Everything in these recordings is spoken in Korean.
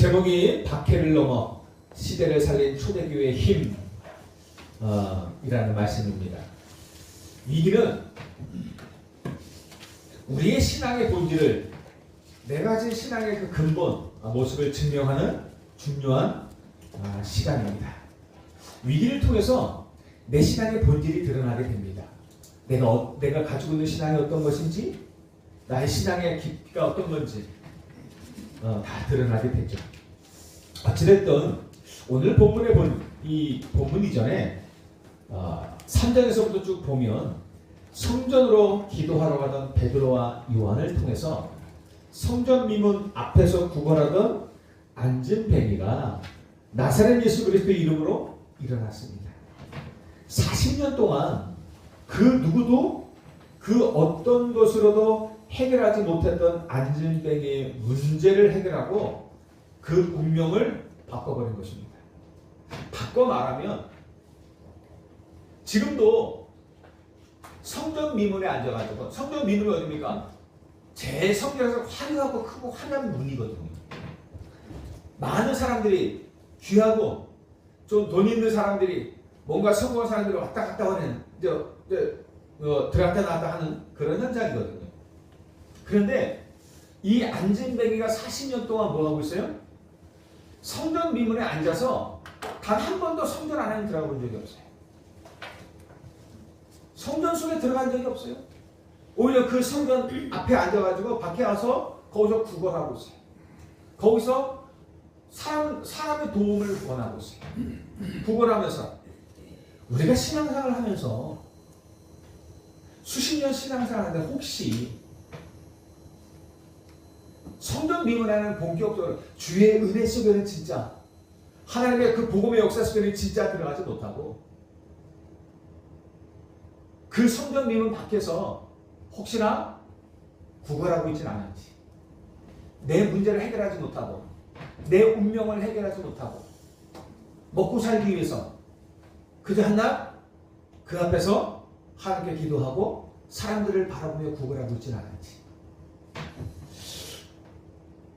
제목이 박해를 넘어 시대를 살린 초대교회의 힘 이라는 말씀입니다. 위기는 우리의 신앙의 본질을, 내가 가진 신앙의 그 근본 모습을 증명하는 중요한 시간입니다. 위기를 통해서 내 신앙의 본질이 드러나게 됩니다. 내가 가지고 있는 신앙이 어떤 것인지, 나의 신앙의 깊이가 어떤 건지 다 드러나게 되죠. 어찌됐든 오늘 본문에 이 본문 이전에 3장에서부터 쭉 보면 성전으로 기도하러 가던 베드로와 요한을 통해서 성전 미문 앞에서 구걸하던 안진뱅이가 나사렛 예수 그리스도의 이름으로 일어났습니다. 40년 동안 그 누구도 그 어떤 것으로도 해결하지 못했던 안진뱅이의 문제를 해결하고 그 운명을 바꿔버린 것입니다. 바꿔 말하면 지금도 성전 미문에 앉아가지고, 성전 미문이 어딥니까? 제 성전에서 화려하고 크고 환한 문이거든요. 많은 사람들이, 귀하고 좀 돈 있는 사람들이, 뭔가 성공한 사람들이 왔다 갔다 하는, 들어갔다 나왔다 하는 그런 현장이거든요. 그런데 이 안진뱅이가 40년 동안 뭐 하고 있어요? 성전 미문에 앉아서 단 한 번도 성전 안에 들어가 본 적이 없어요. 성전 속에 들어간 적이 없어요. 오히려 그 성전 앞에 앉아가지고 밖에 와서 거기서 구걸하고 있어요. 거기서 사람의 도움을 원하고 있어요. 구걸하면서. 우리가 신앙생활을 하면서 수십 년 신앙생활을 하는데 혹시 성전 미문에는 본격적으로 주의 은혜 속에는 진짜 하나님의 그 복음의 역사 속에는 진짜 들어가지 못하고 그 성전 미문 밖에서 혹시나 구걸하고 있진 않은지, 내 문제를 해결하지 못하고 내 운명을 해결하지 못하고 먹고 살기 위해서 그저 한날 그 앞에서 하나님께 기도하고 사람들을 바라보며 구걸하고 있진 않은지,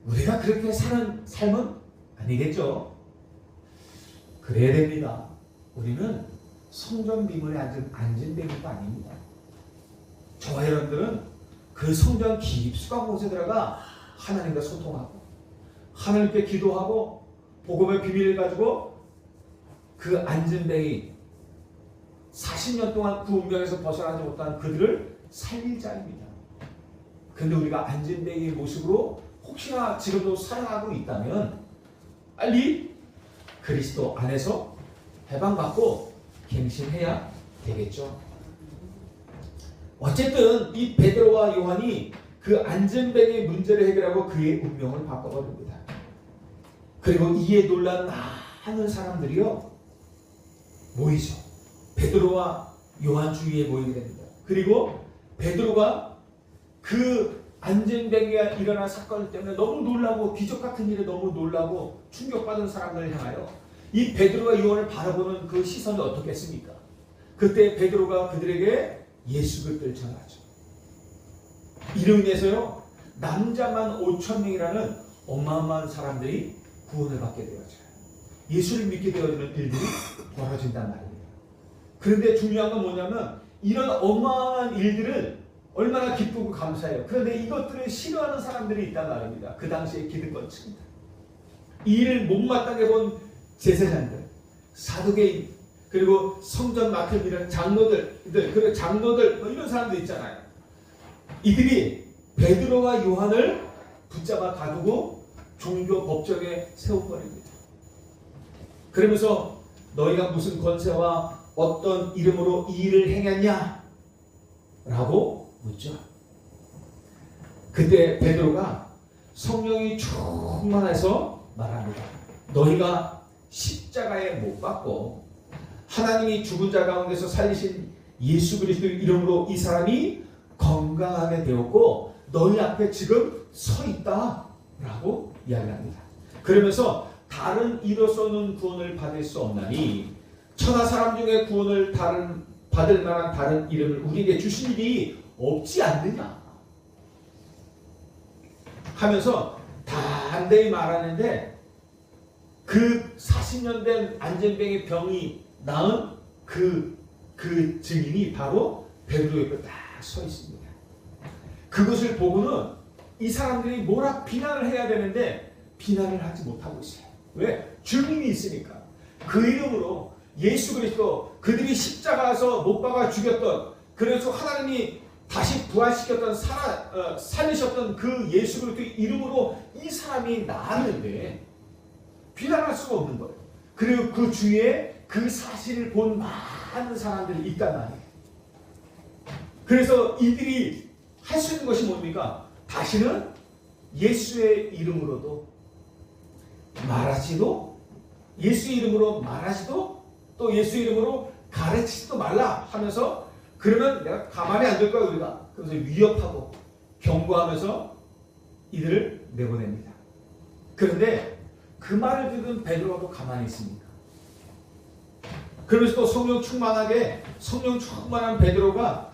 우리가 그렇게 사는 삶은 아니겠죠. 그래야 됩니다. 우리는 성전 미문에 앉은 안진뱅이가 아닙니다. 저와 여러분들은 그 성전 깊숙한 곳에 들어가 하나님과 소통하고 하나님께 기도하고 복음의 비밀을 가지고 그 안진뱅이 40년 동안 그 운명에서 벗어나지 못한 그들을 살릴 자입니다. 그런데 우리가 안진뱅이의 모습으로 혹시나 지금도 살아가고 있다면 빨리 그리스도 안에서 해방받고 갱신해야 되겠죠. 어쨌든 이 베드로와 요한이 그 안진뱅이의 문제를 해결하고 그의 운명을 바꿔버립니다. 그리고 이에 놀란 많은 사람들이요 모이죠. 베드로와 요한 주위에 모이게 됩니다. 그리고 베드로가 그 안진뱅이가 일어난 사건 때문에 너무 놀라고, 기적 같은 일에 너무 놀라고 충격받은 사람들을 향하여 이 베드로와 요한을 바라보는 그 시선이 어떻겠습니까? 그때 베드로가 그들에게 예수 그리스도를 전하죠. 이로 인해서요 남자만 5,000명이라는 어마어마한 사람들이 구원을 받게 되어져요. 예수를 믿게 되어지는 일들이 벌어진단 말입니다. 그런데 중요한 건 뭐냐면 이런 어마어마한 일들은 얼마나 기쁘고 감사해요. 그런데 이것들을 싫어하는 사람들이 있단 말입니다. 그 당시에 기득권층들, 이 일을 못마땅해 본 제사장들, 사두개인, 그리고 성전 맡은 이런 장로들, 그리고 장로들 이런 사람들 있잖아요. 이들이 베드로와 요한을 붙잡아 가두고 종교 법정에 세워버립니다. 그러면서 너희가 무슨 권세와 어떤 이름으로 이 일을 행했냐? 라고 묻죠. 그때 베드로가 성령이 충만해서 말합니다. 너희가 십자가에 못 박고 하나님이 죽은 자 가운데서 살리신 예수 그리스도의 이름으로 이 사람이 건강하게 되었고 너희 앞에 지금 서 있다 라고 이야기합니다. 그러면서 다른 이로서는 구원을 받을 수 없나니 천하 사람 중에 구원을 받을 만한 다른 이름을 우리에게 주신 일이 없지 않느냐 하면서 단대히 말하는데 그 40년 된 안전병의 병이 나은 그 증인이 바로 베드로 옆에 딱 서 있습니다. 그것을 보고는 이 사람들이 뭐라 비난을 해야 되는데 비난을 하지 못하고 있어요. 왜? 증인이 있으니까. 그 이름으로 예수 그리스도, 그들이 십자가에서 못 박아 죽였던, 그래서 하나님이 다시 부활시켰던, 살리셨던 그 예수 그리스도 이름으로 이 사람이 나았는데 비난할 수가 없는 거예요. 그리고 그 주위에 그 사실을 본 많은 사람들이 있단 말이에요. 그래서 이들이 할 수 있는 것이 뭡니까? 다시는 예수의 이름으로도 말하지도, 예수 이름으로 말하지도, 또 예수 이름으로 가르치지도 말라 하면서, 그러면 내가 가만히 안 둘 거야 우리가. 그래서 위협하고 경고하면서 이들을 내보냅니다. 그런데 그 말을 듣은 베드로도 가만히 있습니다. 그러면서 또 성령 충만한 베드로가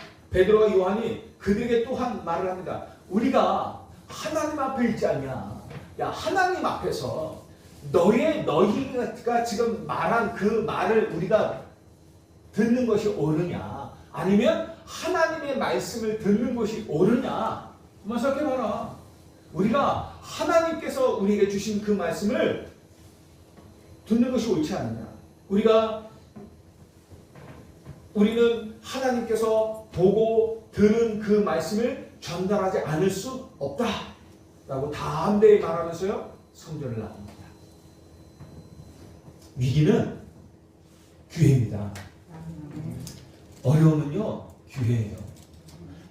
요한이 그들에게 또한 말을 합니다. 우리가 하나님 앞에 있지 않냐? 야, 하나님 앞에서 너희가 지금 말한 그 말을 우리가 듣는 것이 옳으냐? 아니면 하나님의 말씀을 듣는 것이 옳으냐? 한번 생각해봐라. 우리가 하나님께서 우리에게 주신 그 말씀을 듣는 것이 옳지 않느냐? 우리는 하나님께서 보고 들은 그 말씀을 전달하지 않을 수 없다 라고 담대히 말하면서요 성전을 나옵니다. 위기는 기회입니다. 어려움은요 기회예요.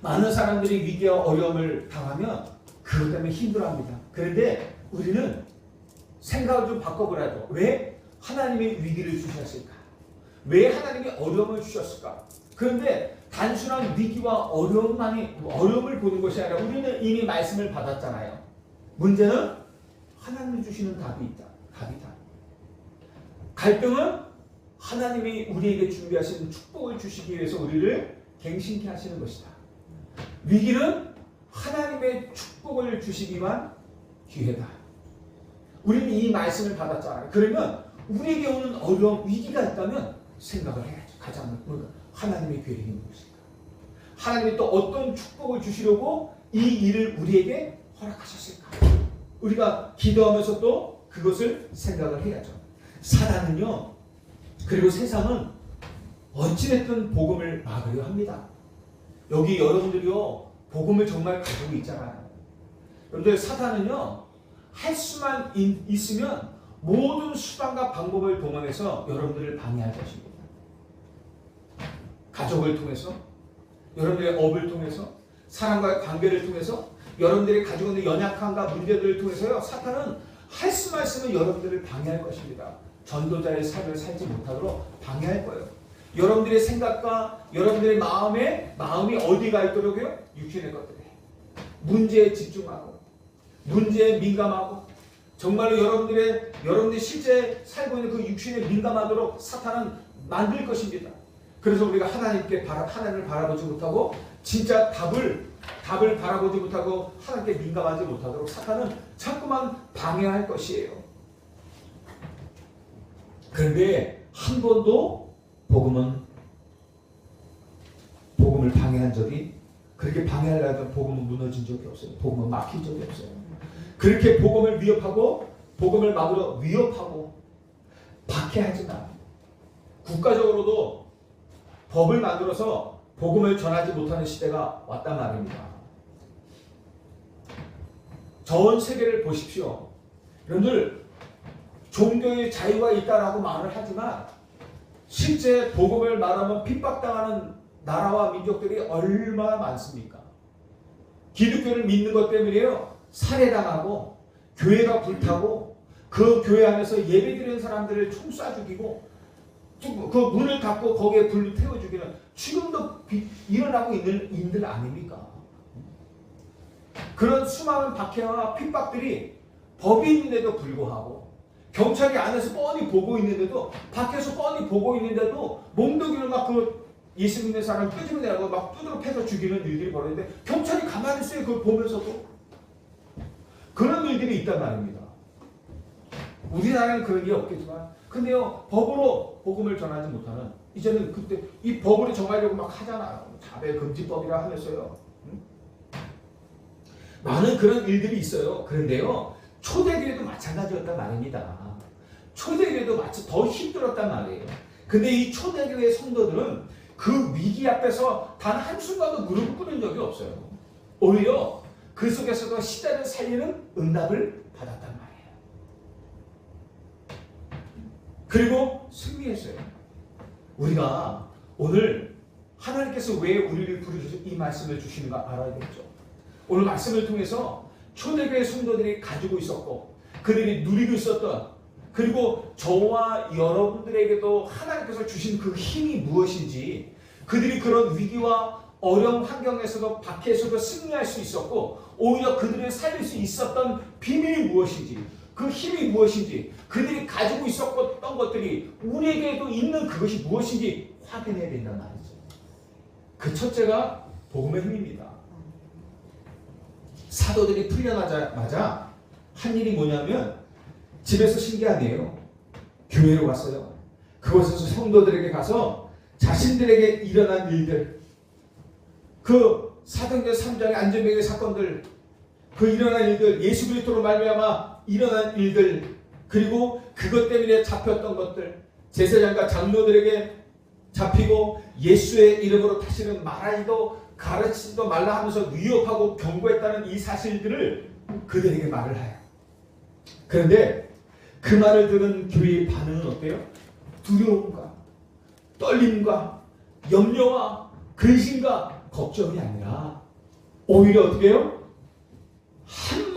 많은 사람들이 위기와 어려움을 당하면 그것 때문에 힘들어합니다. 그런데 우리는 생각을 좀 바꿔보라도, 왜 하나님이 위기를 주셨을까? 왜 하나님이 어려움을 주셨을까? 그런데 단순한 위기와 어려움을 보는 것이 아니라 우리는 이미 말씀을 받았잖아요. 문제는 하나님이 주시는 답이 있다. 갈등은 하나님이 우리에게 준비하신 축복을 주시기 위해서 우리를 갱신케 하시는 것이다. 위기는 하나님의 축복을 주시기 위한 기회다. 우리는 이 말씀을 받았잖아요. 그러면 우리에게 오는 어려움, 위기가 있다면 생각을 해야죠. 가장 먼저 하나님의 계획이 무엇일까? 하나님이 또 어떤 축복을 주시려고 이 일을 우리에게 허락하셨을까? 우리가 기도하면서 또 그것을 생각을 해야죠. 사단은요, 그리고 세상은 어찌됐든 복음을 막으려 합니다. 여기 여러분들이요 복음을 정말 가지고 있잖아요. 여러분들, 사단은요 할 수만 있으면 모든 수단과 방법을 동원해서 여러분들을 방해할 것입니다. 가족을 통해서, 여러분들의 업을 통해서, 사람과의 관계를 통해서, 여러분들이 가지고 있는 연약함과 문제들을 통해서요 사탄은 할 수만 있으면 여러분들을 방해할 것입니다. 전도자의 삶을 살지 못하도록 방해할 거예요. 여러분들의 생각과 여러분들의 마음이 어디가 있도록요? 육신의 것들에 문제에 집중하고 문제에 민감하고, 정말로 여러분들이 실제 살고 있는 그 육신에 민감하도록 사탄은 만들 것입니다. 그래서 우리가 하나님을 바라보지 못하고, 진짜 답을 바라보지 못하고 하나님께 민감하지 못하도록 사탄은 자꾸만 방해할 것이에요. 그런데 한 번도 복음을 방해한 적이, 그렇게 방해하려던 복음은 무너진 적이 없어요. 복음은 막힌 적이 없어요. 그렇게 복음을 위협하고, 복음을 막으려 위협하고 박해하지만 국가적으로도 법을 만들어서 복음을 전하지 못하는 시대가 왔단 말입니다. 전 세계를 보십시오. 여러분들, 종교의 자유가 있다라고 말을 하지만 실제 복음을 말하면 핍박당하는 나라와 민족들이 얼마나 많습니까? 기독교를 믿는 것 때문에요 살해당하고 교회가 불타고 그 교회 안에서 예배드리는 사람들을 총 쏴 죽이고 그 문을 닫고 거기에 불로 태워 죽이는, 지금도 일어나고 있는 인들 아닙니까? 그런 수많은 박해와 핍박들이 법이 있는데도 불구하고, 경찰이 안에서 뻔히 보고 있는데도, 밖에서 뻔히 보고 있는데도 몽둥이를 막 그 예수 믿는 사람 끄집어내고 막 두드러 패서 죽이는 일들이 벌어지는데 경찰이 가만히 있어요. 그걸 보면서도. 그런 일들이 있단 말입니다. 우리나라는 그런 게 없겠지만, 근데요, 법으로 복음을 전하지 못하는, 이제는 그때 이 법으로 정하려고 막 하잖아요. 자배 금지법이라 하면서요. 많은 그런 일들이 있어요. 그런데요, 초대교회도 마찬가지였단 말입니다. 초대교회도 마치 더 힘들었단 말이에요. 근데 이 초대교회 성도들은 그 위기 앞에서 단 한순간도 무릎을 꿇은 적이 없어요. 오히려 그 속에서도 시대를 살리는 응답을 받았단 말이에요. 그리고 승리했어요. 우리가 오늘 하나님께서 왜 우리를 부르셔서 이 말씀을 주시는가 알아야겠죠. 오늘 말씀을 통해서 초대교회 성도들이 가지고 있었고 그들이 누리고 있었던, 그리고 저와 여러분들에게도 하나님께서 주신 그 힘이 무엇인지, 그들이 그런 위기와 어려운 환경에서도 밖에서도 승리할 수 있었고 오히려 그들을 살릴 수 있었던 비밀이 무엇인지, 그 힘이 무엇인지, 그들이 가지고 있었던 것들이 우리에게도 있는 그것이 무엇인지 확인해야 된단 말이죠. 그 첫째가 복음의 힘입니다. 사도들이 풀려나자마자 한 일이 뭐냐면 집에서 신기하네요. 교회로 갔어요. 그곳에서 성도들에게 가서 자신들에게 일어난 일들, 그 사도행전 3장의 안전병의 사건들, 그 일어난 일들, 예수 그리스도로 말미암아 일어난 일들, 그리고 그것 때문에 잡혔던 것들, 제사장과 장로들에게 잡히고 예수의 이름으로 다시는 말하지도 가르치지도 말라 하면서 위협하고 경고했다는 이 사실들을 그들에게 말을 해요. 그런데 그 말을 들은 교회의 반응은 어때요? 두려움과 떨림과 염려와 근심과 걱정이 아니라 오히려 어떻게 해요? 한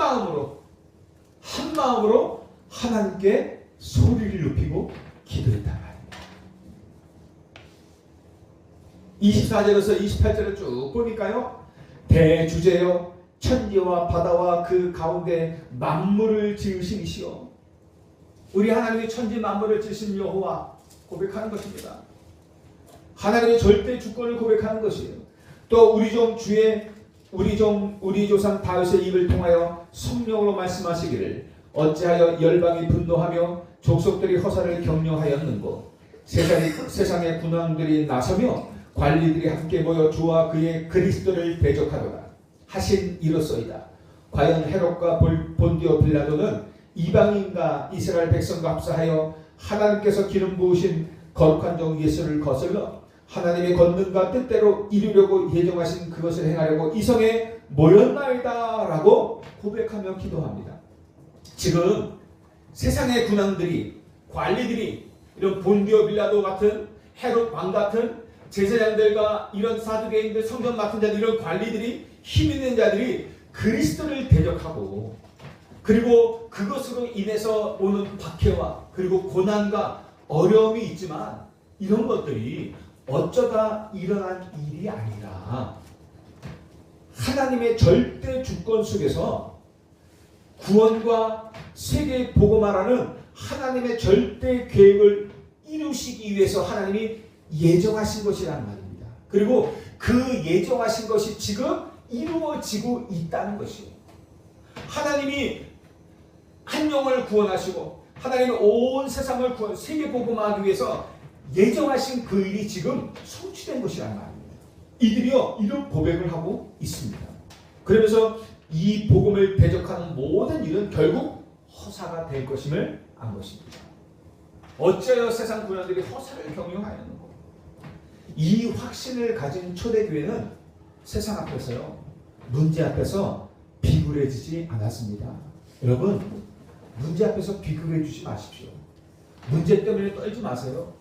마음으로 하나님께 소리를 높이고 기도했단 말입니다. 24절에서 28절을 쭉 보니까요, 대주제여 천지와 바다와 그 가운데 만물을 지으신 이시여, 우리 하나님의 천지 만물을 지으신 여호와 고백하는 것입니다. 하나님의 절대 주권을 고백하는 것이에요. 또 우리 조상 다윗의 입을 통하여 성령으로 말씀하시기를 어찌하여 열방이 분노하며 족속들이 허사를 격려하였는고, 세상의 군왕들이 나서며 관리들이 함께 모여 주와 그의 그리스도를 대적하도다 하신 이로소이다. 과연 헤롯과 본디오 빌라도는 이방인과 이스라엘 백성과 합사하여 하나님께서 기름 부으신 거룩한 종 예수를 거슬러 하나님의 권능과 뜻대로 이루려고 예정하신 그것을 행하려고 이 성에 모였나이다 라고 고백하며 기도합니다. 지금 세상의 군왕들이, 관리들이, 이런 본디오 빌라도 같은, 헤롯 왕 같은 제사장들과 이런 사두개인들, 성전 맡은 자들, 이런 관리들이, 힘 있는 자들이 그리스도를 대적하고, 그리고 그것으로 인해서 오는 박해와 그리고 고난과 어려움이 있지만 이런 것들이 어쩌다 일어난 일이 아니라 하나님의 절대 주권 속에서 구원과 세계 복음화라는 하나님의 절대 계획을 이루시기 위해서 하나님이 예정하신 것이라는 말입니다. 그리고 그 예정하신 것이 지금 이루어지고 있다는 것이에요. 하나님이 한 영혼을 구원하시고 하나님의 온 세상을 세계 복음화하기 위해서 예정하신 그 일이 지금 성취된 것이라는 말입니다. 이들이요, 이런 고백을 하고 있습니다. 그러면서 이 복음을 대적하는 모든 일은 결국 허사가 될 것임을 안 것입니다. 어째여 세상 군왕들이 허사를 경영하였는고. 이 확신을 가진 초대교회는 세상 앞에서요, 문제 앞에서 비굴해지지 않았습니다. 여러분, 문제 앞에서 비굴해지지 마십시오. 문제 때문에 떨지 마세요.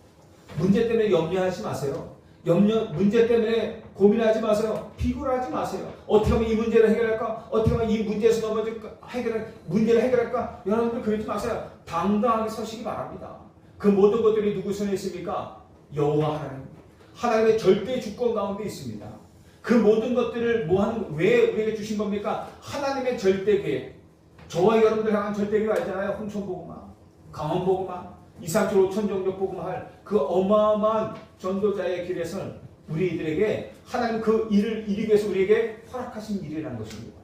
문제 때문에 염려하지 마세요. 문제 때문에 고민하지 마세요. 비굴하지 마세요. 어떻게 하면 이 문제를 해결할까? 어떻게 하면 이 문제에서 문제를 해결할까? 여러분들 그러지 마세요. 당당하게 서시기 바랍니다. 그 모든 것들이 누구 손에 있습니까? 여호와 하나님. 하나님의 절대 주권 가운데 있습니다. 그 모든 것들을 왜 우리에게 주신 겁니까? 하나님의 절대 계획. 저와 여러분들 향한 절대 계획 알잖아요. 홍천복음화, 강원복음화, 2,3천 5천 정도 복음화할 그 어마어마한 전도자의 길에서 우리들에게 하나님 그 일을 이루기 위해서 우리에게 허락하신 일이라는 것입니다.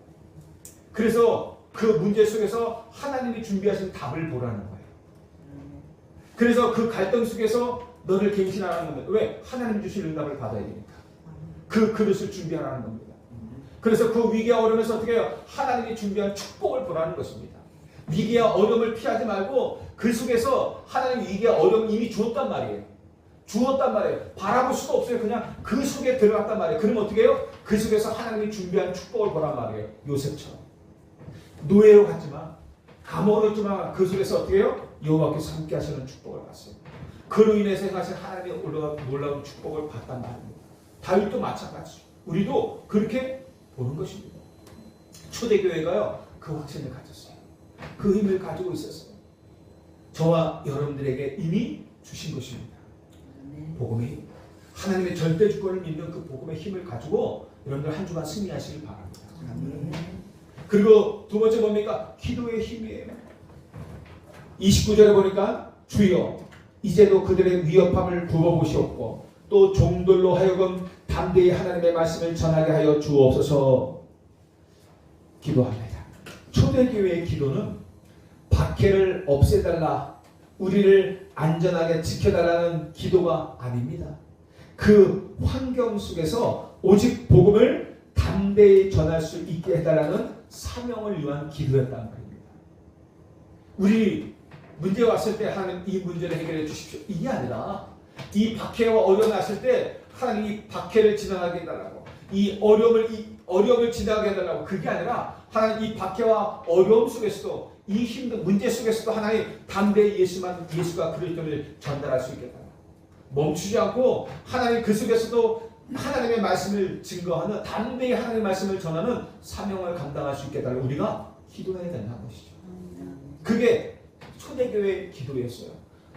그래서 그 문제 속에서 하나님이 준비하신 답을 보라는 거예요. 그래서 그 갈등 속에서 너를 갱신하라는 겁니다. 왜? 하나님 주신 응답을 받아야 되니까. 그 그릇을 준비하라는 겁니다. 그래서 그 위기와 어려움에서 어떻게 해요? 하나님이 준비한 축복을 보라는 것입니다. 위기와 어려움을 피하지 말고 그 속에서 하나님 위기와 어려움을 이미 주었단 말이에요. 주었단 말이에요. 바라볼 수도 없어요. 그냥 그 속에 들어갔단 말이에요. 그럼 어떻게 해요? 그 속에서 하나님이 준비한 축복을 보란 말이에요. 요셉처럼. 노예로 갔지만 감옥으로 갔지만 그 속에서 어떻게 해요? 여호와께서 함께 하시는 축복을 봤어요. 그로 인해서 사실 하나님의 놀라운 축복을 봤단 말입니다. 다윗도 마찬가지죠. 우리도 그렇게 보는 것입니다. 초대교회가요. 그 확신을 가졌어요. 그 힘을 가지고 있었어요. 저와 여러분들에게 이미 주신 것입니다. 복음이 하나님의 절대 주권을 믿는 그 복음의 힘을 가지고 여러분들 한 주간 승리하시길 바랍니다. 그리고 두 번째 뭡니까? 기도의 힘이에요. 29절에 보니까 주여 이제도 그들의 위협함을 부어보시옵고 또 종들로 하여금 담대히 하나님의 말씀을 전하게 하여 주옵소서. 기도합니다. 초대교회의 기도는 박해를 없애달라, 우리를 안전하게 지켜달라는 기도가 아닙니다. 그 환경 속에서 오직 복음을 담대히 전할 수 있게 해달라는 사명을 위한 기도였단 말입니다. 우리 문제 왔을 때 하나님 이 문제를 해결해 주십시오. 이게 아니라 이 박해와 어려움이 왔을 때 하나님 이 박해를 지나가게 해달라고, 이 어려움을 지나가게 해달라고. 그게 아니라 하나님 이 박해와 어려움 속에서도 이 힘든 문제 속에서도 하나님 담대히 예수가 그리스도를 전달할 수 있게 해달라고. 멈추지 않고 하나님 그 속에서도 하나님의 말씀을 증거하는, 담대히 하나님의 말씀을 전하는 사명을 감당할 수 있게 해달라고 우리가 기도해야 된다는 것이죠. 그게 초대교회의 기도였어요.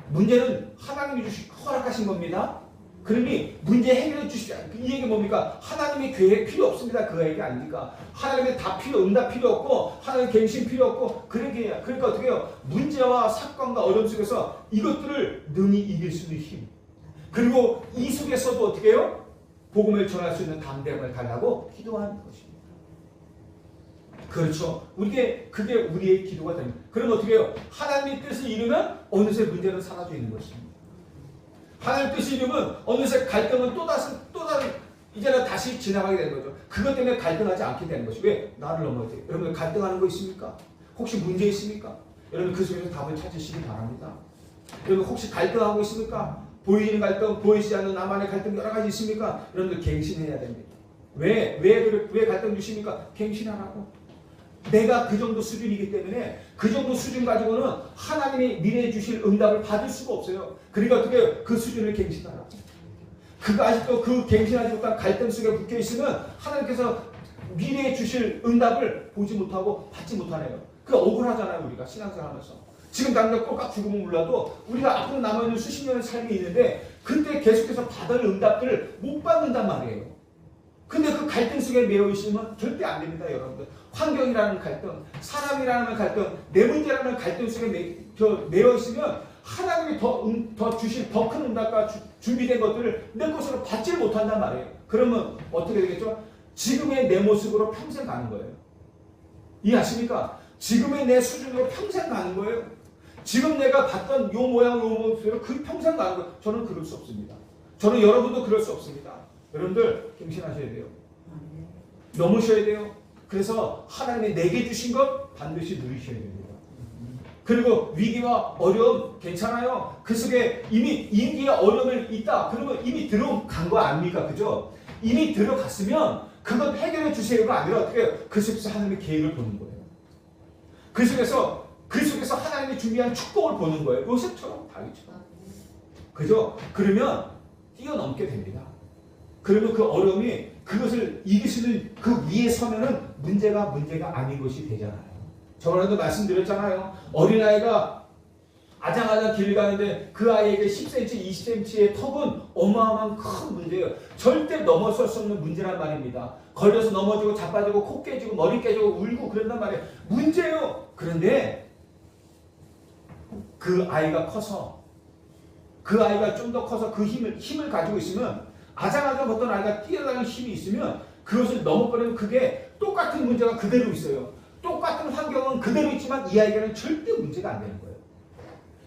문제는 하나님이 허락하신 겁니다. 그러니 문제 해결해 주십시오. 이 얘기 뭡니까? 하나님의 계획 필요 없습니다. 그 얘기 아닙니까? 하나님의 응답 필요 없고 하나님의 갱신 필요 없고 그러니까 어떻게 해요? 문제와 사건과 어려움 속에서 이것들을 능히 이길 수 있는 힘, 그리고 이 속에서도 어떻게 해요? 복음을 전할 수 있는 담대함을 달라고 기도하는 것입니다. 그렇죠. 그게 우리의 기도가 됩니다. 그럼 어떻게 해요? 하나님의 뜻을 이루면 어느새 문제는 사라져 있는 것입니다. 하나님의 뜻을 이루면 어느새 갈등은 또 다시 이제는 다시 지나가게 되는 거죠. 그것 때문에 갈등하지 않게 되는 것이. 왜? 나를 넘어야 돼요. 여러분 갈등하는 거 있습니까? 혹시 문제 있습니까? 여러분 그 속에서 답을 찾으시기 바랍니다. 여러분 혹시 갈등하고 있습니까? 보이는 갈등, 보이지 않는 나만의 갈등 여러 가지 있습니까? 여러분들 갱신해야 됩니다. 왜 갈등 주십니까? 갱신하라고. 내가 그 정도 수준이기 때문에 그 정도 수준 가지고는 하나님이 미래에 주실 응답을 받을 수가 없어요. 그러니까 어떻게 그 수준을 갱신하라고. 그가 아직도 그 갱신하지 못한 갈등 속에 묶여 있으면 하나님께서 미래에 주실 응답을 보지 못하고 받지 못하네요. 그 억울하잖아요. 우리가 신앙생활하면서. 지금 당장 꼴깍 죽으면 몰라도 우리가 앞으로 남아있는 수십 년의 삶이 있는데 그때 계속해서 받을 응답들을 못 받는단 말이에요. 근데 그 갈등 속에 매여 있으면 절대 안 됩니다, 여러분들. 환경이라는 갈등, 사람이라는 갈등, 내 문제라는 갈등 속에 매여 있으면 하나님이 더 주실 더 큰 응답과 준비된 것들을 내 것으로 받지 못한단 말이에요. 그러면 어떻게 되겠죠? 지금의 내 모습으로 평생 가는 거예요. 이해하십니까? 지금의 내 수준으로 평생 가는 거예요. 지금 내가 봤던 요 모양 요 모습으로 그 평생 가는 거예요. 저는 그럴 수 없습니다. 저는 여러분도 그럴 수 없습니다. 여러분들 갱신하셔야 돼요. 넘으셔야 돼요. 그래서 하나님이 내게 주신 것 반드시 누리셔야 됩니다. 그리고 위기와 어려움 괜찮아요. 그 속에 이미 위기와 어려움이 있다. 그러면 이미 들어간 거 아닙니까? 그죠? 이미 들어갔으면 그것 해결해 주세요가 아니라 어떻게 해요? 그 속에서 하나님의 계획을 보는 거예요. 그 속에서 하나님이 준비한 축복을 보는 거예요. 요셉처럼 다윗처럼. 그죠? 그러면 뛰어넘게 됩니다. 그러면 그 어려움이 그것을 이길 수 있는 그 위에 서면은 문제가 아닌 것이 되잖아요. 저번에도 말씀드렸잖아요. 어린아이가 아장아장 길을 가는데 그 아이에게 10cm, 20cm의 턱은 어마어마한 큰 문제예요. 절대 넘어설 수 없는 문제란 말입니다. 걸려서 넘어지고 자빠지고 코 깨지고 머리 깨지고 울고 그런단 말이에요. 문제예요. 그런데 그 아이가 좀 더 커서 그 힘을 가지고 있으면 아장아장 어떤 아이가 뛰어나가는 힘이 있으면 그것을 넘어버리면 그게 똑같은 문제가 그대로 있어요. 똑같은 환경은 그대로 있지만 이 아이에게는 절대 문제가 안 되는 거예요.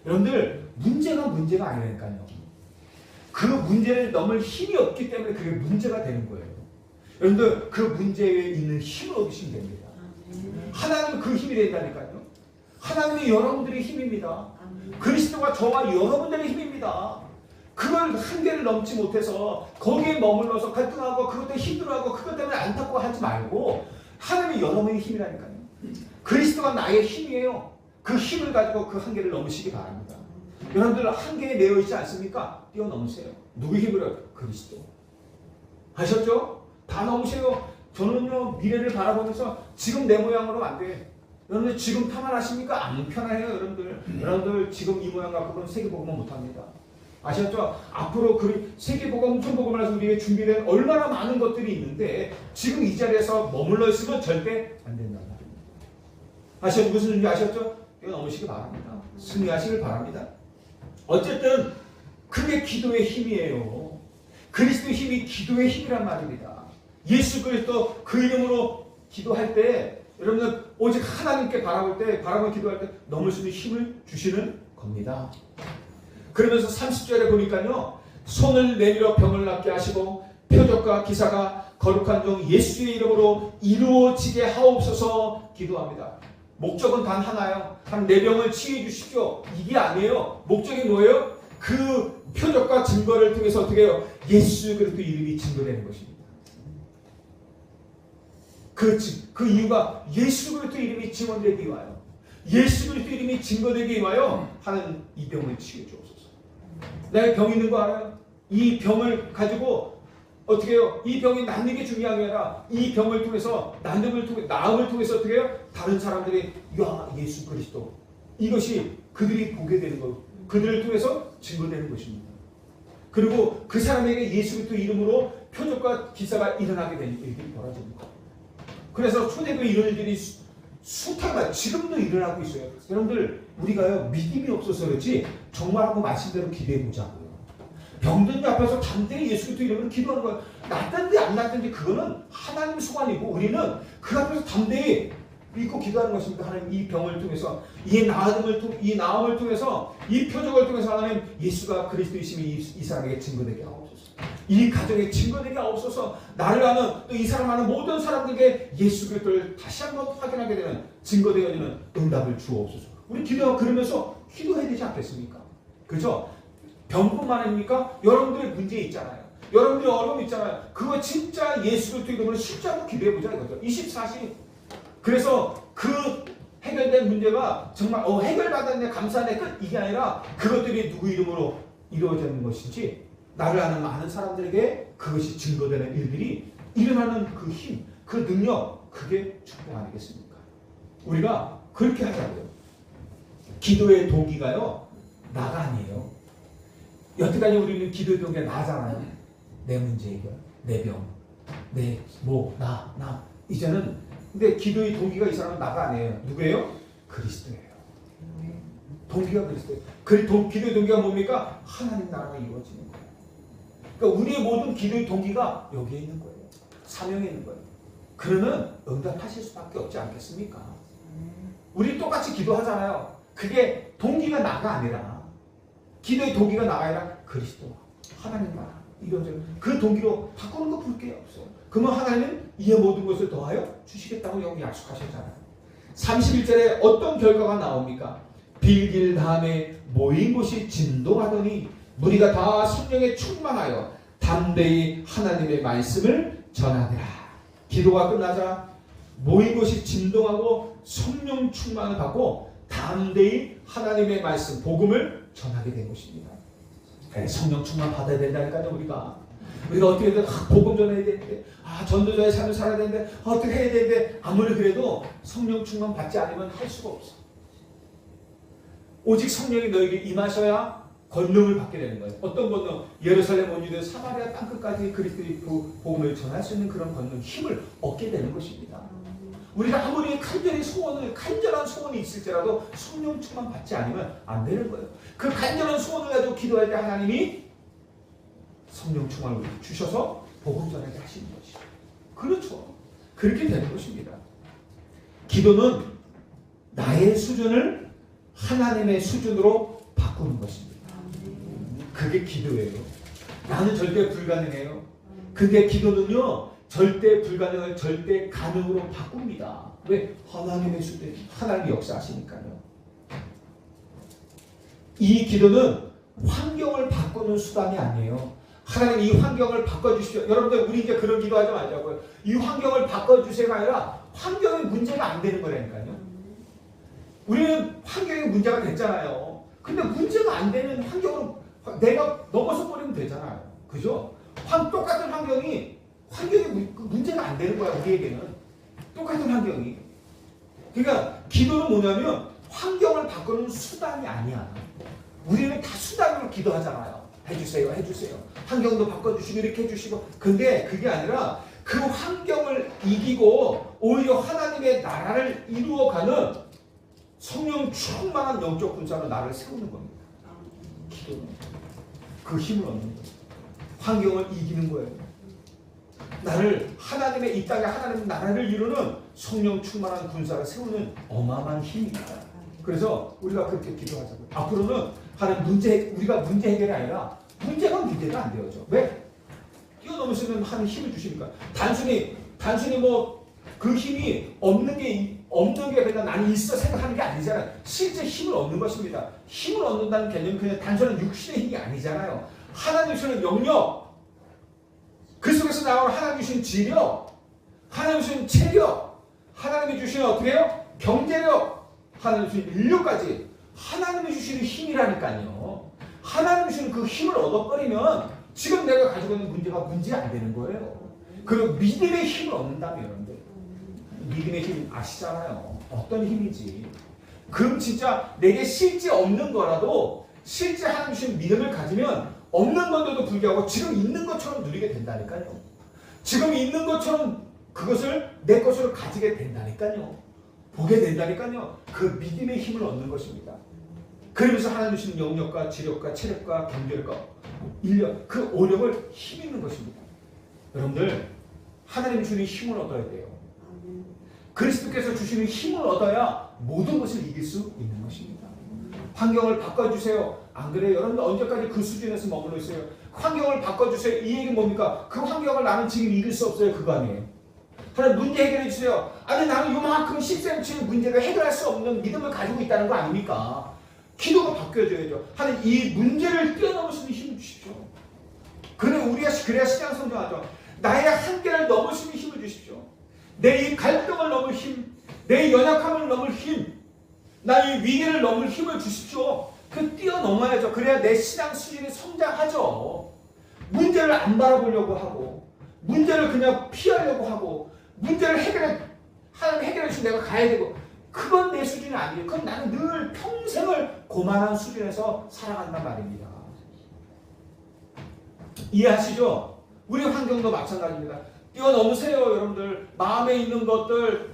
여러분들 문제가 아니라니까요. 그 문제를 넘을 힘이 없기 때문에 그게 문제가 되는 거예요. 여러분들 그 문제에 있는 힘을 얻으시면 됩니다. 하나님은 그 힘이 된다니까요. 하나님이 여러분들의 힘입니다. 그리스도가 저와 여러분들의 힘입니다. 그걸 한계를 넘지 못해서 거기에 머물러서 갈등하고 그것 때문에 힘들어하고 그것 때문에 안타까워 하지 말고 하나님이 여러분의 힘이라니까요. 그리스도가 나의 힘이에요. 그 힘을 가지고 그 한계를 넘으시기 바랍니다. 여러분들 한계에 매여 있지 않습니까? 뛰어넘으세요. 누구 힘으로? 그리스도. 아셨죠? 다 넘으세요. 저는요 미래를 바라보면서 지금 내 모양으로 안 돼. 여러분들 지금 편안하십니까? 안 편해요 여러분들. 여러분들 지금 이 모양 갖고는 세계복음은 못합니다. 아셨죠? 앞으로 그 세계복음, 천복음을 해서 우리에게 준비된 얼마나 많은 것들이 있는데 지금 이 자리에서 머물러 있으면 절대 안 된단 말입니다. 아셨죠? 무슨 뜻인지 아셨죠? 이거 넘으시기 바랍니다. 승리하시길 바랍니다. 어쨌든 그게 기도의 힘이에요. 그리스도의 힘이 기도의 힘이란 말입니다. 예수 그리스도 그 이름으로 기도할 때 여러분들 오직 하나님께 바라보고 기도할 때 넘을 수 있는 힘을 주시는 겁니다. 그러면서 30절에 보니까요. 손을 내밀어 병을 낫게 하시고 표적과 기사가 거룩한 종 예수의 이름으로 이루어지게 하옵소서 기도합니다. 목적은 단 하나예요. 한 내 병을 치유해 주십시오. 이게 아니에요. 목적이 뭐예요? 그 표적과 증거를 통해서 어떻게 해요? 예수 그리스도 이름이 증거되는 것입니다. 그 이유가 예수 그리스도 이름이 증언되기 위하여 예수 그리스도 이름이 증거되기 위하여 하는 이 병을 치유해 주옵소서. 내가 병 있는 거 알아요? 이 병을 가지고 어떻게 해요? 이 병이 낫는 게 중요한 게 아니라 이 병을 통해서 나음을 통해서 어떻게 해요? 다른 사람들이 야 예수 그리스도 이것이 그들이 보게 되는 것, 그들을 통해서 증거되는 것입니다. 그리고 그 사람에게 예수 그리스도 이름으로 표적과 기사가 일어나게 되는 일들이 벌어집니다. 그래서 초대교회 이런 일들이 숱하게 지금도 일어나고 있어요. 여러분들 우리가요 믿음이 없어서 그렇지 정말하고 말씀대로 기대해 보자고요. 병든 자 앞에서 담대히 예수 그리스도 이름으로 기도하는 거예요. 낫든지 안 낫든지 그거는 하나님 소관이고 우리는 그 앞에서 담대히 믿고 기도하는 것입니다. 하나님 이 병을 통해서 이 나음을 통해서 이 표적을 통해서 하나님 예수가 그리스도이심이 이 사람에게 증거되게 하옵소서. 이 가정에 증거되게 하옵소서. 나를 아는 또 이 사람 아는 모든 사람들에게 예수 그리스도를 다시 한번 확인하게 되는 증거되어지는 응답을 주옵소서. 우리 그러면서 기도해야 되지 않겠습니까? 그죠? 병뿐만 아닙니까? 여러분들의 문제 있잖아요. 여러분들의 어려움 있잖아요. 그거 진짜 예수 그리스도 이름으로 십자로 기도해보자 이거죠. 24시. 그래서 그 해결된 문제가 정말 해결받았네 감사하네 끝 이게 아니라 그것들이 누구 이름으로 이루어지는 것인지 나를 아는 많은 사람들에게 그것이 증거되는 일들이 일어나는 그 힘, 그 능력 그게 축복 아니겠습니까? 우리가 그렇게 하자고요. 기도의 동기가요 나가 아니에요. 여태까지 우리는 기도의 동기가 나잖아요. 내 문제 해결, 내 병, 내 나 이제는 근데 기도의 동기가 이 사람은 나가 아니에요. 누구예요? 그리스도예요. 동기가 그리스도예요. 기도의 동기가 뭡니까? 하나님 나라가 이루어지는 거예요. 그러니까 우리의 모든 기도의 동기가 여기에 있는 거예요. 사명에 있는 거예요. 그러면 응답하실 수밖에 없지 않겠습니까? 우리 똑같이 기도하잖아요. 그게 동기가 나가 아니라 기도의 동기가 나가 아니라 그리스도 하나님 나라 이루어지는 그 동기로 바꾸는 거 볼 게 없어요. 그러면 하나님은 이에 모든 것을 더하여 주시겠다고 여기 약속하셨잖아요. 31절에 어떤 결과가 나옵니까? 빌길 다음에 모인 곳이 진동하더니 무리가 다 성령에 충만하여 담대히 하나님의 말씀을 전하더라. 기도가 끝나자 모인 곳이 진동하고 성령 충만을 받고 담대히 하나님의 말씀, 복음을 전하게 된 것입니다. 성령 충만 받아야 된다니까요. 우리가 어떻게든 복음 전해야 되는데 전도자의 삶을 살아야 되는데 어떻게 해야 되는데 아무리 그래도 성령 충만 받지 않으면 할 수가 없어. 오직 성령이 너에게 임하셔야 권능을 받게 되는 거예요. 어떤 권능? 예루살렘 온 유대 사마리아 땅끝까지 그리스도의 복음을 전할 수 있는 그런 권능, 힘을 얻게 되는 것입니다. 우리가 아무리 간절한 소원이 있을지라도 성령 충만 받지 않으면 안 되는 거예요. 그 간절한 소원을 가지고 기도할 때 하나님이 성령 충만을 주셔서 복음 전하게 하시는 것이죠. 그렇죠. 그렇게 되는 것입니다. 기도는 나의 수준을 하나님의 수준으로 바꾸는 것입니다. 그게 기도예요. 나는 절대 불가능해요. 근데 기도는요, 절대 불가능을 절대 가능으로 바꿉니다. 왜? 하나님의 수대, 하나님의 역사하시니까요. 이 기도는 환경을 바꾸는 수단이 아니에요. 하나님 이 환경을 바꿔주십시오. 여러분들 우리 이제 그런 기도하지 말자고요. 이 환경을 바꿔주세요가 아니라 환경의 문제가 안 되는 거라니까요. 우리는 환경의 문제가 됐잖아요. 근데 문제가 안 되는 환경으로 내가 넘어서 버리면 되잖아요. 그죠? 똑같은 환경이 문제가 안 되는 거야. 우리에게는 똑같은 환경이. 그러니까 기도는 뭐냐면 환경을 바꾸는 수단이 아니야. 우리는 다 수단으로 기도하잖아요. 해주세요, 해주세요. 환경도 바꿔주시고 이렇게 해주시고. 근데 그게 아니라 그 환경을 이기고 오히려 하나님의 나라를 이루어가는 성령 충만한 영적 군사로 나를 세우는 겁니다. 기도는 그 힘을 얻는 거예요. 환경을 이기는 거예요. 나를 하나님의 이 땅에 하나님의 나라를 이루는 성령 충만한 군사를 세우는 어마어마한 힘입니다. 그래서 우리가 그렇게 기도하자고요. 앞으로는 우리가 문제 해결이 아니라 문제가 문제가 안 되어져. 왜? 뛰어넘을 수 있는 하는 힘을 주시니까. 단순히 뭐 그 힘이 없는 게 그냥 나는 있어 생각하는 게 아니잖아요. 실제 힘을 얻는 것입니다. 힘을 얻는다는 개념은 그냥 단순한 육신의 힘이 아니잖아요. 하나님 주시는 영역, 그 속에서 나오는 하나님 주신 지력, 하나님 주신 체력, 하나님이 주시는 어떻게 해요? 경제력, 하나님 주신 인력까지 하나님이 주시는 힘이라니까요. 하나님이 주시는 그 힘을 얻어버리면 지금 내가 가지고 있는 문제가 문제 안 되는 거예요. 그리고 믿음의 힘을 얻는다면 여러분들, 믿음의 힘 아시잖아요. 어떤 힘인지. 그럼 진짜 내게 실제 없는 거라도 실제 하나님 주신 믿음을 가지면 없는 건데도 불구하고 지금 있는 것처럼 누리게 된다니까요. 지금 있는 것처럼 그것을 내 것으로 가지게 된다니까요. 보게 된다니까요. 그 믿음의 힘을 얻는 것입니다. 그러면서 하나님 주시는 영역과 지력과 체력과 경제력과 인력, 그 오력을 힘입는 것입니다. 여러분들 하나님 주시는 힘을 얻어야 돼요. 그리스도께서 주시는 힘을 얻어야 모든 것을 이길 수 있는 것입니다. 환경을 바꿔주세요. 안 그래요? 여러분들 언제까지 그 수준에서 머물러 있어요? 환경을 바꿔주세요. 이 얘기는 뭡니까? 그 환경을 나는 지금 이길 수 없어요. 그거 아니에요. 하나님 문제 해결해 주세요. 아니 나는 요만큼 10cm 문제를 해결할 수 없는 믿음을 가지고 있다는 거 아닙니까? 기도가 바뀌어줘야죠. 하나님 이 문제를 뛰어넘을 수 있는 힘을 주십시오. 그래야 신앙 성장하죠. 나의 한계를 넘을 수 있는 힘을 주십시오. 내 이 갈등을 넘을 힘, 내 연약함을 넘을 힘, 나의 위기를 넘을 힘을 주십시오. 그 뛰어넘어야죠. 그래야 내 신앙 수준이 성장하죠. 문제를 안 바라보려고 하고, 문제를 그냥 피하려고 하고, 문제를 하나님 해결해 주시면 내가 가야 되고, 그건 내 수준이 아니에요. 그건 나는 늘 평생을 고만한 수준에서 살아간단 말입니다. 이해하시죠? 우리 환경도 마찬가지입니다. 뛰어넘으세요, 여러분들. 마음에 있는 것들,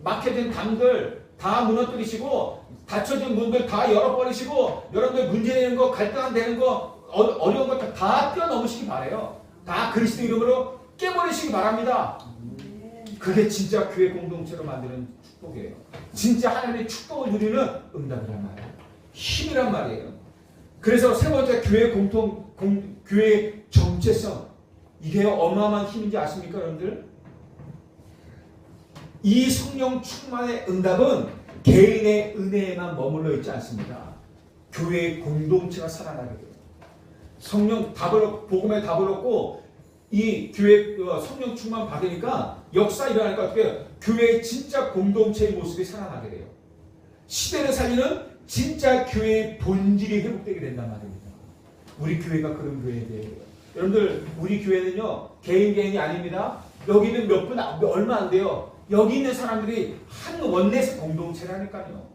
막혀진 담들 다 무너뜨리시고, 닫혀진 문들 다 열어버리시고, 여러분들 문제 되는 거, 갈등되는 거, 어려운 것들 다 뛰어넘으시기 바래요. 다 그리스도 이름으로 깨버리시기 바랍니다. 그게 진짜 교회 공동체로 만드는 축복이에요. 진짜 하나님의 축복을 누리는 응답이란 말이에요. 힘이란 말이에요. 그래서 세 번째 교회 정체성. 이게 어마어마한 힘인지 아십니까, 여러분들? 이 성령 충만의 응답은 개인의 은혜에만 머물러 있지 않습니다. 교회의 공동체가 살아나게 돼요. 성령 복음의 답을 얻고 이 교회 성령 충만 받으니까 역사 일어나니까 어떻게 해요? 교회의 진짜 공동체의 모습이 살아나게 돼요. 시대를 살리는 진짜 교회의 본질이 회복되게 된단 말입니다. 우리 교회가 그런 교회예요. 여러분들 우리 교회는요 개인이 아닙니다. 여기는 얼마 안 돼요. 여기 있는 사람들이 한 원내스 공동체라니까요.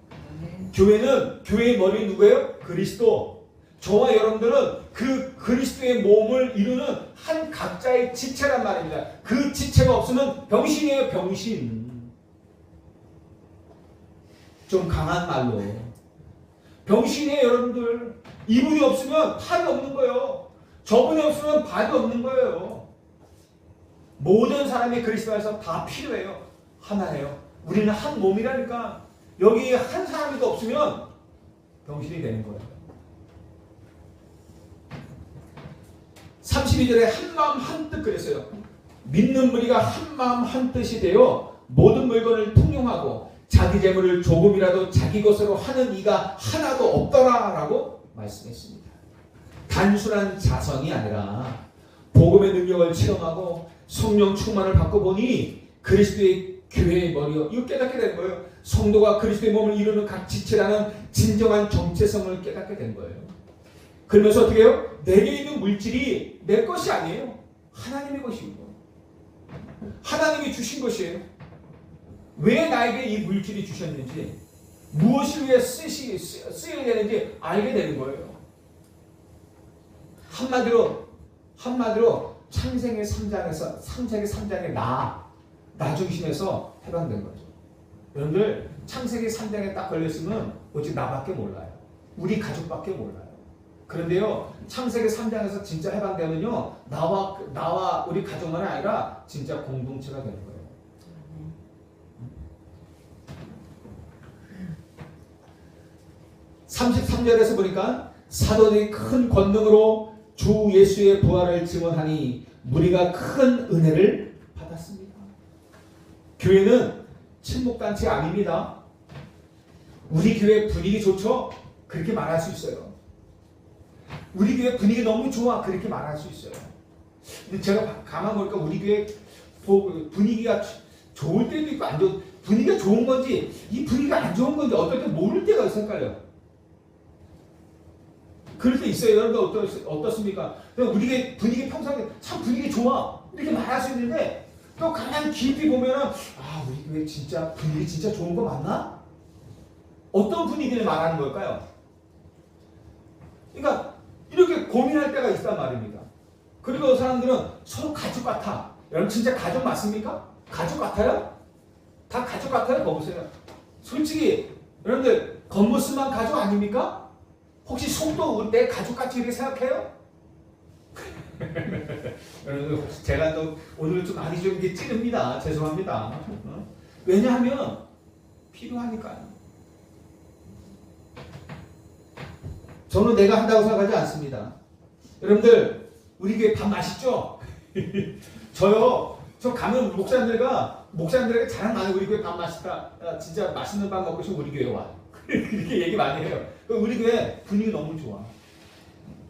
교회는 교회의 머리 누구예요? 그리스도. 저와 여러분들은 그 그리스도의 몸을 이루는 한 각자의 지체란 말입니다. 그 지체가 없으면 병신이에요. 병신. 좀 강한 말로 병신이에요. 여러분들 이분이 없으면 팔이 없는 거예요. 저분이 없으면 발이 없는 거예요. 모든 사람이 그리스도 안에서 다 필요해요. 하나예요. 우리는 한 몸이라니까. 여기 한 사람이 더 없으면 병신이 되는 거예요. 12절에 한마음 한뜻 그랬어요. 믿는 무리가 한마음 한뜻이 되어 모든 물건을 통용하고 자기 재물을 조금이라도 자기 것으로 하는 이가 하나도 없더라라고 말씀했습니다. 단순한 자성이 아니라 복음의 능력을 체험하고 성령 충만을 받고 보니 그리스도의 교회의 머리요. 이거 깨닫게 된 거예요. 성도가 그리스도의 몸을 이루는 각 지체라는 진정한 정체성을 깨닫게 된 거예요. 그러면서 어떻게 해요? 내게 있는 물질이 내 것이 아니에요. 하나님의 것이고 하나님이 주신 것이에요. 왜 나에게 이 물질이 주셨는지, 무엇을 위해 쓰여야 되는지 알게 되는 거예요. 한마디로 창세기 3장의 나 중심에서 해방된 거죠. 여러분들 창세기 3장에 딱 걸렸으면 오직 나밖에 몰라요. 우리 가족밖에 몰라요. 그런데요, 창세기 3장에서 진짜 해방되면요, 나와 우리 가족만이 아니라 진짜 공동체가 되는 거예요. 33절에서 보니까 사도들이 큰 권능으로 주 예수의 부활을 증언하니 무리가 큰 은혜를 받았습니다. 교회는 친목단체 아닙니다. 우리 교회 분위기 좋죠? 그렇게 말할 수 있어요. 우리 교회 분위기 너무 좋아. 그렇게 말할 수 있어요. 근데 제가 가만 보니까 우리 교회 분위기가 좋을 때도 있고 안 좋은, 분위기가 좋은 건지 이 분위기가 안 좋은 건지 어떨 때 모를 때가 있어. 헷갈려. 그럴 때 있어요. 여러분 어떻습니까? 우리 교회 분위기 평상시에 참 분위기 좋아. 이렇게 말할 수 있는데 또 가만 깊이 보면은 우리 교회 진짜 분위기 진짜 좋은 거 맞나? 어떤 분위기를 말하는 걸까요? 그러니까 이렇게 고민할 때가 있단 말입니다. 그리고 사람들은 서로 가족 같아. 여러분 진짜 가족 맞습니까? 가족 같아요? 다 가족 같아요? 봐보세요. 솔직히 여러분들 겉모습만 가족 아닙니까? 혹시 속도 내 가족같이 이렇게 생각해요? 여러분 제가 또 오늘 좀 많이 좀 이렇게 찌릅니다. 죄송합니다. 왜냐하면 필요하니까요. 저는 내가 한다고 생각하지 않습니다. 여러분들 우리 교회 밥 맛있죠? 저 가면 목사님들에게 자랑 많이 우리 교회 밥 맛있다. 진짜 맛있는 밥 먹고 싶으면 우리 교회 와. 그렇게 얘기 많이 해요. 우리 교회 분위기 너무 좋아.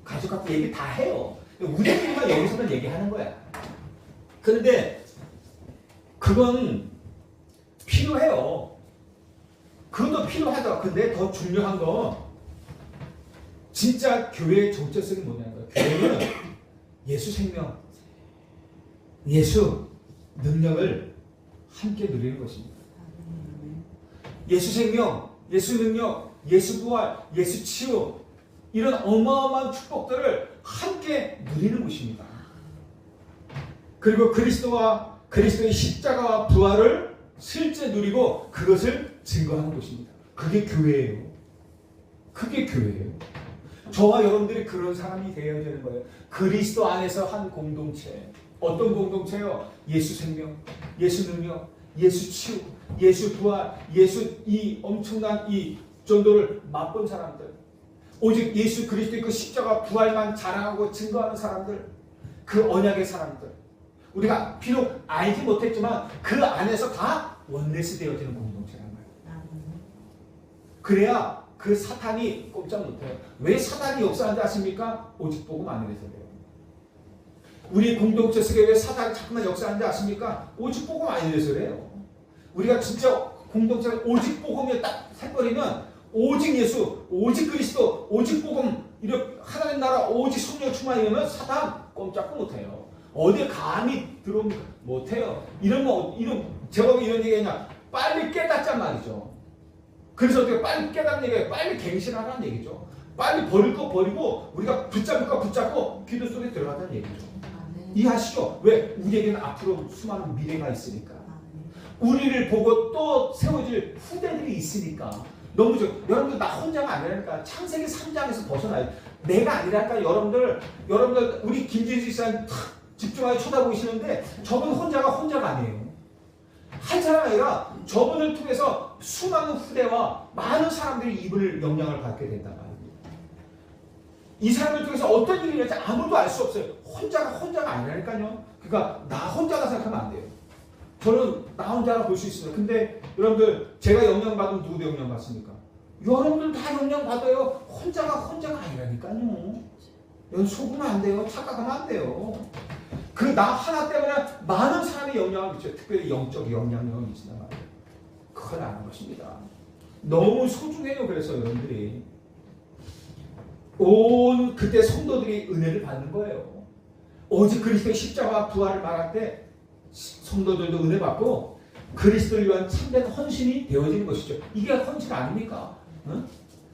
가족같이 얘기 다 해요. 우리끼리만 여기서는 얘기하는 거야. 그런데 그건 필요해요. 그것도 필요하죠. 근데 더 중요한 건 진짜 교회의 정체성이 뭐냐는 거예요. 교회는 예수 생명, 예수 능력을 함께 누리는 것입니다. 예수 생명, 예수 능력, 예수 부활, 예수 치유, 이런 어마어마한 축복들을 함께 누리는 것입니다. 그리고 그리스도의 십자가와 부활을 실제 누리고 그것을 증거하는 것입니다. 그게 교회예요. 그게 교회예요. 저와 여러분들이 그런 사람이 되어야 되는 거예요. 그리스도 안에서 한 공동체. 어떤 공동체요? 예수 생명, 예수 능력, 예수 치유, 예수 부활, 예수 이 엄청난 이 전도를 맛본 사람들. 오직 예수 그리스도의 그 십자가 부활만 자랑하고 증거하는 사람들. 그 언약의 사람들. 우리가 비록 알지 못했지만 그 안에서 다 원네스 되어지는 공동체란 말이에요. 그래야 그 사탄이 꼼짝 못해요. 왜 사탄이 역사하는지 아십니까? 오직 복음 안에서 그래요. 우리 공동체 속에 왜 사탄이 자꾸만 역사하는지 아십니까? 오직 복음 안에서 그래요. 우리가 진짜 공동체가 오직 복음에 딱 살버리면 오직 예수, 오직 그리스도, 오직 복음, 이렇게 하나님 나라 오직 성령 충만이면 사탄 꼼짝도 못해요. 어디에 감히 들어오면 못해요. 제가 이런 얘기냐? 빨리 깨닫잔 말이죠. 그래서 어떻게 빨리 깨닫는 얘기예요? 빨리 갱신하라는 얘기죠. 빨리 버릴 거 버리고 우리가 붙잡을 거 붙잡고 기도 속에 들어가자는 얘기죠. 이해하시죠? 왜? 우리에게는 앞으로 수많은 미래가 있으니까. 우리를 보고 또 세워질 후대들이 있으니까. 너무 좋아요. 여러분들 나 혼자가 아니라니까. 창세기 3장에서 벗어나요. 내가 아니라니까. 여러분들 우리 김진수 집사님 집중하게 쳐다보시는데 저분 혼자가 아니에요. 한 사람이 아니라 저분을 통해서 수많은 후대와 많은 사람들이 이분을 영향을 받게 된단 말입니다. 이 사람을 통해서 어떤 일이 일어날지 아무도 알 수 없어요. 혼자가 아니라니까요. 그러니까 나 혼자가 생각하면 안 돼요. 저는 나 혼자라 볼 수 있어요. 근데 여러분들 제가 영향받으면 누구도 영향받습니까? 여러분들 다 영향받아요. 혼자가 아니라니까요. 여러분 속으면 안 돼요. 착각하면 안 돼요. 그 나 하나 때문에 많은 사람이 영향을 미쳐요. 특별히 영적 영향력을 미친단 말이에요. 그걸 아는 것입니다. 너무 소중해요. 그래서 여러분들이 온 그때 성도들이 은혜를 받는 거예요. 오직 그리스도의 십자가 부활을 말할 때 성도들도 은혜 받고 그리스도를 위한 참된 헌신이 되어지는 것이죠. 이게 헌신 아닙니까? 응?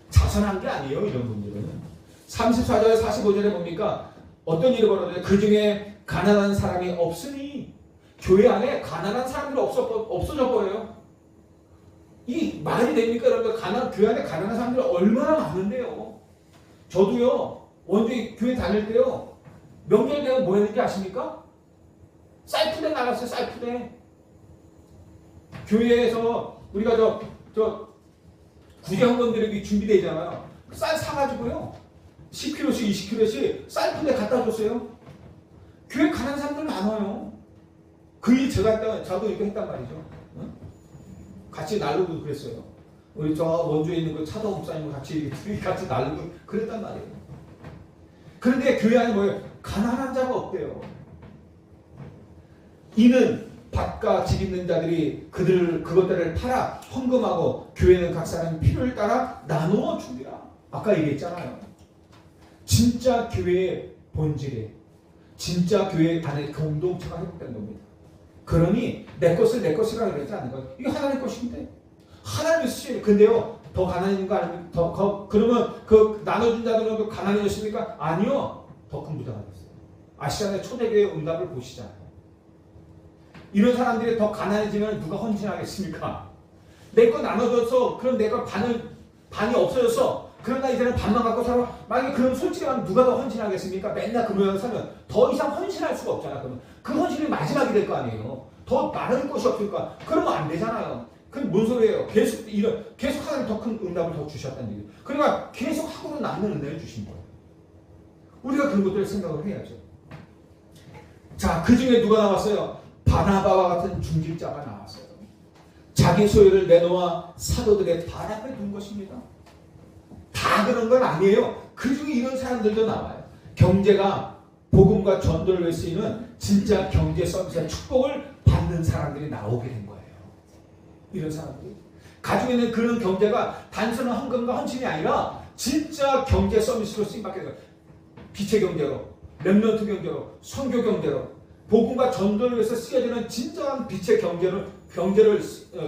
자선한 게 아니에요. 이런 분들은 34절 45절에 뭡니까? 어떤 일이 벌어져요? 그 중에 가난한 사람이 없으니 교회 안에 가난한 사람들이 없어져 버려요. 이 말이 됩니까? 여러분 교회 안에 가난한 사람들이 얼마나 많은데요. 저도요 원주에 교회 다닐 때요 명절 되면 뭐 했는지 아십니까? 쌀푸대 나갔어요. 쌀푸대. 교회에서 우리가 저 구제헌금들이 준비되어 있잖아요. 쌀 사가지고요 10kg씩 20kg씩 쌀푸대 갖다 줬어요. 교회 가난한 사람들 많아요. 그 일 저도 이렇게 했단 말이죠. 응? 같이 나르고 그랬어요. 우리 저 원주에 있는 그 차도 목사님과 같이 나르고 그랬단 말이에요. 그런데 교회 안에 뭐예요? 가난한 자가 없대요. 이는 밭과 집 있는 자들이 그것들을 팔아 헌금하고 교회는 각 사람 필요를 따라 나누어 주리라. 아까 얘기했잖아요. 진짜 교회의 본질에 진짜 교회 안에 공동체가 회복된 겁니다. 그러니 내 것을 내 것이라 그러지 않는 거예요. 이게 하나님 것인데 하나님이 쓰시는. 근데요 더 가난해진 거 아닙니까? 그러면 그 나눠준 자들은 그 가난해졌습니까? 아니요. 더 큰 부자가 됐어요. 아시잖아요. 초대교회 응답을 보시잖아요. 이런 사람들이 더 가난해지면 누가 헌신하겠습니까? 내 거 나눠줘서 그럼 내 거 반이 없어졌어. 그러나 이제는 반만 갖고 살아. 만약에 그럼 솔직히 말하면 누가 더 헌신하겠습니까? 맨날 그 모양을 사면 더 이상 헌신할 수가 없잖아. 그러면 그 헌신이 마지막이 될 거 아니에요. 더 많은 것이 없으니까 그러면 안 되잖아요. 그럼 뭔 소리예요? 계속 하나님 더 큰 응답을 더 주셨다는 얘기예요. 그러니까 계속 하고는 남는 은혜를 주신 거예요. 우리가 그런 것들을 생각을 해야죠. 자, 그 중에 누가 나왔어요? 바나바와 같은 중직자가 나왔어요. 자기 소유를 내놓아 사도들의 발 앞에 둔 것입니다. 다 그런 건 아니에요. 그 중에 이런 사람들도 나와요. 경제가 복음과 전도를 위해 쓰이는 진짜 경제 서비스의 축복을 받는 사람들이 나오게 된 거예요. 이런 사람들이 가지고 있는 그런 경제가 단순한 헌금과 헌신이 아니라 진짜 경제 서비스로 쓰임받게 돼요. 빛의 경제로, 렘넌트 경제로, 선교 경제로, 복음과 전도를 위해서 쓰여지는 진정한 빛의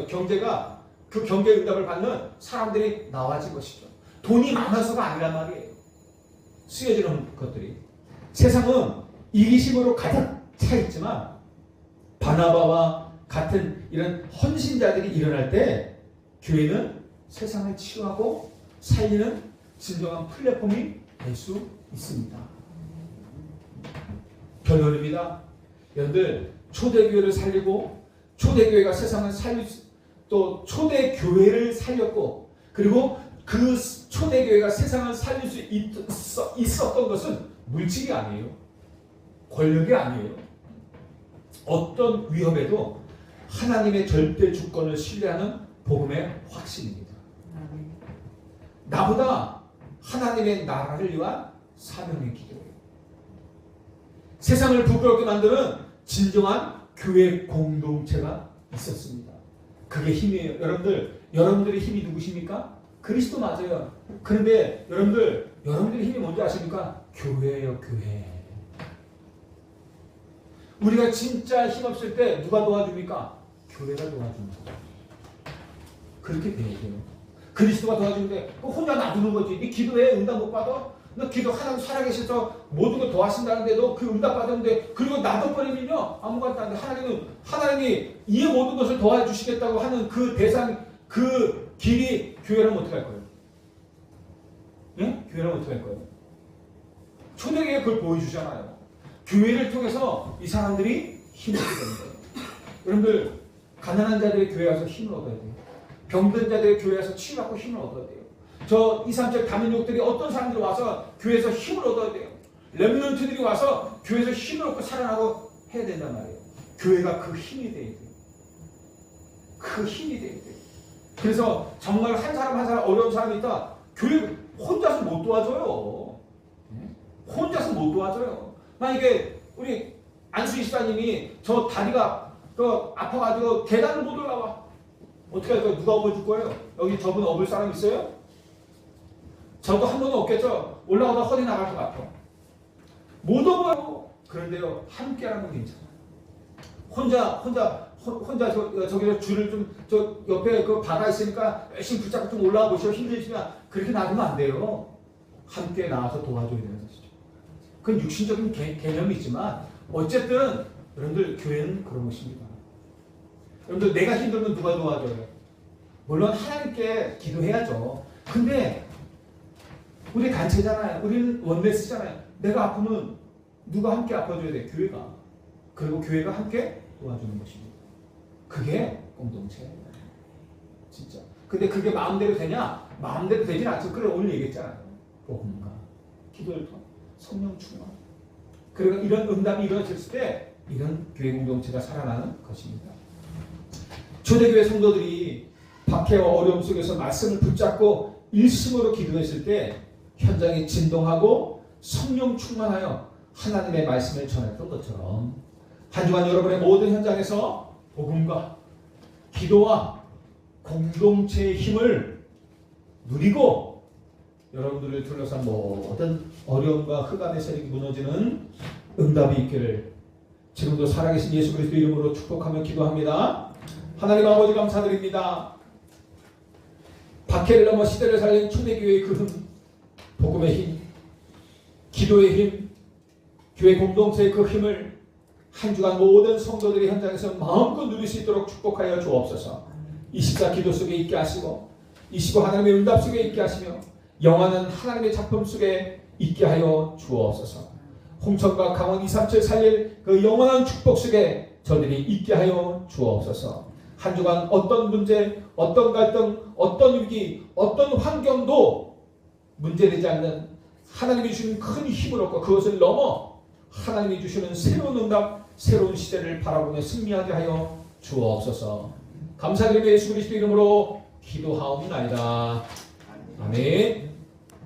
경제가 그 경제 응답을 받는 사람들이 나와진 것이죠. 돈이 많아서가 아니란 말이에요. 쓰여지는 것들이. 세상은 이기심으로 가득 차 있지만 바나바와 같은 이런 헌신자들이 일어날 때 교회는 세상을 치유하고 살리는 진정한 플랫폼이 될 수 있습니다. 결론입니다. 여러분들 초대교회를 살리고 초대교회가 세상을 또 초대교회를 살렸고 그리고 그 초대교회가 세상을 살릴 수 있었던 것은 물질이 아니에요. 권력이 아니에요. 어떤 위협에도 하나님의 절대 주권을 신뢰하는 복음의 확신입니다. 나보다 하나님의 나라를 위한 사명의 기도예요. 세상을 부끄럽게 만드는 진정한 교회 공동체가 있었습니다. 그게 힘이에요. 여러분들의 힘이 누구십니까? 그리스도 맞아요. 그런데 여러분들의 힘이 뭔지 아십니까? 교회예요, 교회. 우리가 진짜 힘없을 때 누가 도와줍니까? 교회가 도와줍니다. 그렇게 돼야 돼요. 그리스도가 도와주는데 혼자 놔두는 거지. 네 기도에 응답 못 받아? 너 기도 하나님 살아계셔서 모든 걸 도와신다는데 너 그 응답 받았는데 그리고 놔둬버리면요 아무것도 안 돼. 하나님이 이 모든 것을 도와주시겠다고 하는 그 대상 그 길이 교회라면 어떻게 할 거예요? 예? 교회라면 어떻게 할 거예요? 초대교회가 그걸 보여주잖아요. 교회를 통해서 이 사람들이 힘을 얻게 되는 거예요. 여러분들 가난한 자들의 교회 와서 힘을 얻어야 돼요. 병든 자들의 교회 와서 치유받고 힘을 얻어야 돼요. 저 2, 3절 다민족들이 어떤 사람들이 와서 교회에서 힘을 얻어야 돼요. 렘넌트들이 와서 교회에서 힘을 얻고 살아나고 해야 된단 말이에요. 교회가 그 힘이 돼야 돼요. 그 힘이 돼야 돼요. 그래서 정말 한 사람 한 사람 어려운 사람이 있다. 교회 혼자서 못 도와줘요. 혼자서 못 도와줘요. 만약에 우리 안수희 집사님이 저 다리가 아파가지고 계단을 못 올라와. 어떻게 할까요? 누가 업어줄 거예요? 여기 저분 업을 사람 있어요? 저도 한 번은 없겠죠? 올라오다 허리 나갈 것 같아요. 못 업어요. 그런데요, 함께라는 건 괜찮아요. 혼자 저기서 줄을 좀, 저 옆에 그 바가 있으니까 열심히 붙잡고 좀 올라와 보시오. 힘드시면 그렇게 놔두면 안 돼요. 함께 나와서 도와줘야 되는 것이죠. 그건 육신적인 개념이 있지만, 어쨌든, 여러분들, 교회는 그런 것입니다. 여러분들, 내가 힘들면 누가 도와줘요? 물론 하나님께 기도해야죠. 근데, 우리 단체잖아요. 우리는 원내스잖아요. 내가 아프면 누가 함께 아파줘야 돼? 교회가. 그리고 교회가 함께 도와주는 것입니다. 그게 공동체예요. 진짜. 근데 그게 마음대로 되냐? 마음대로 되진 않죠. 그래 오늘 얘기했잖아요. 복음과 기도를 통해 성령 충만. 그리고 이런 응답이 이루어졌을 때 이런 교회 공동체가 살아나는 것입니다. 초대교회 성도들이 박해와 어려움 속에서 말씀을 붙잡고 일심으로 기도했을 때 현장이 진동하고 성령 충만하여 하나님의 말씀을 전했던 것처럼 한 주간 여러분의 모든 현장에서 복음과 기도와 공동체의 힘을 누리고 여러분들을 둘러싼 모든 어려움과 흑암의 세력이 무너지는 응답이 있기를 지금도 살아계신 예수 그리스도 이름으로 축복하며 기도합니다. 하나님 아버지 감사드립니다. 박해를 넘어 시대를 살린 초대교회의 그 힘, 복음의 힘, 기도의 힘, 교회 공동체의 그 힘을 한 주간 모든 성도들이 현장에서 마음껏 누릴 수 있도록 축복하여 주옵소서. 24 기도 속에 있게 하시고 25 하나님의 응답 속에 있게 하시며 영원한 하나님의 작품 속에 있게 하여 주옵소서. 홍천과 강원 2, 3, 7 살릴 그 영원한 축복 속에 저들이 있게 하여 주옵소서. 한 주간 어떤 문제, 어떤 갈등, 어떤 위기, 어떤 환경도 문제되지 않는 하나님이 주신 큰 힘을 얻고 그것을 넘어 하나님이 주시는 새로운 응답, 새로운 시대를 바라보며 승리하게 하여 주옵소서. 감사드리며 예수 그리스도 이름으로 기도하옵나이다. 아멘.